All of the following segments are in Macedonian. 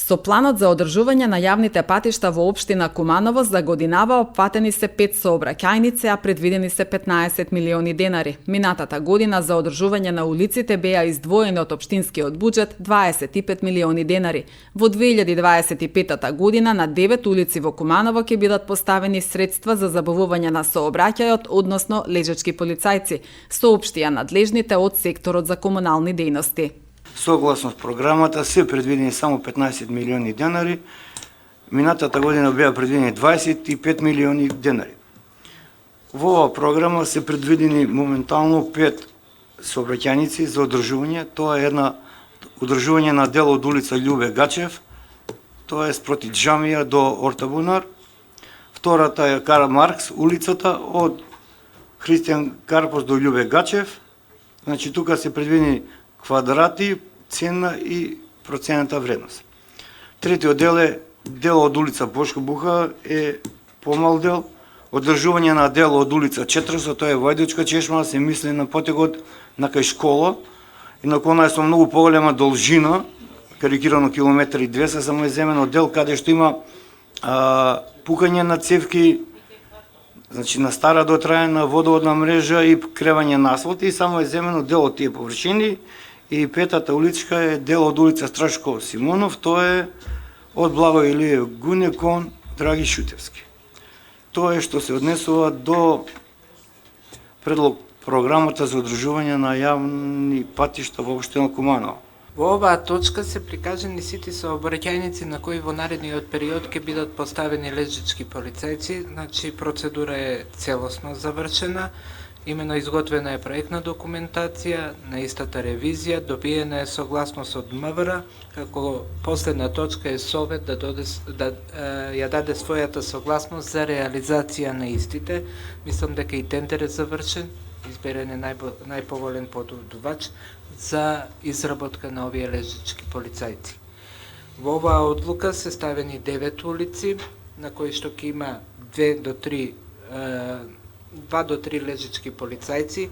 Со планот за одржување на јавните патишта во општина Куманово за годинава опфатени се 5 сообраќајници, а предвидени се 15 милиони денари. Минатата година за одржување на улиците беа издвоени од општинскиот буџет 25 милиони денари. Во 2025 година на 9 улици во Куманово ќе бидат поставени средства за забавување на сообраќајот, односно лежачки полицајци, соопштија надлежните од секторот за комунални дејности. Согласно програмата се предвидени само 15 милиони денари, минатата година беа предвидени 25 милиони денари. Во оваа програма се предвидени моментално 5 сообраќајници за одржување. Тоа е една одржување на дел од улица Љубе Гачев, тоа е спроти џамија до Ортабунар. Втората е Карл Маркс, улицата од Христијан Карпос до Љубе Гачев. Значи тука се предвидени квадрати, цена и процената вредност. Третиот дел е дел од улица Бошко Буха, е помал дел. Одржување на дел од улица 400, тоа е Вајдучка чешма, се мисли на потегот на кај школа, инаку она е со многу поголема должина, карикирано километри 200, само е земено дел каде што има пукање на цевки, значи на стара дотраена водоводна мрежа и кревање на асфалт, и само е земено дел од тие површини. И петата уличка е дел од улица Страшко Симонов, тоа е од Благо Илиев Гуне кон Драги Шутевски. Тоа е што се однесува до предлог програмата за одржување на јавни патишта во општина Куманово. Во оваа точка се прикажани сите сообраќајници на кои во наредниот период ќе бидат поставени лежачки полицајци, значи процедура е целосно завршена. Имено изготвена е проектна документација, на истата ревизија, добиена е согласност од МВР, како последна точка е Совет да ја даде својата согласност за реализација на истите. Мислам дека и тендер е завршен, изберен е најповолен подудувач за изработка на овие лежачки полицајци. Во оваа одлука се ставени 9 улици, на кои што ќе има 2 до 3 лежачки полицајци.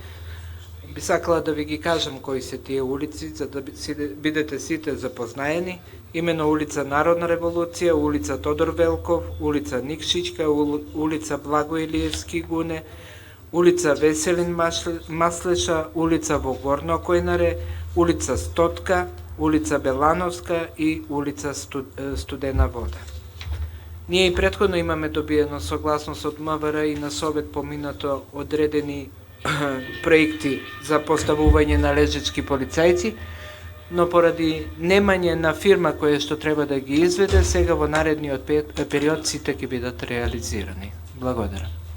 Би сакала да ви ги кажам кои се тие улици, за да бидете сите запознаени. Имено улица Народна револуција, улица Тодор Велков, улица Никшичка, улица Благо Илиевски Гуне, улица Веселин Маслеша, улица во Горно Којнаре, улица Стотка, улица Белановска и улица Студена вода. Ние и претходно имаме добиено согласност од МВР и на Совет поминато одредени проекти за поставување на лежачки полицајци, но поради немање на фирма која што треба да ги изведе, сега во наредниот период сите ќе бидат реализирани. Благодарам.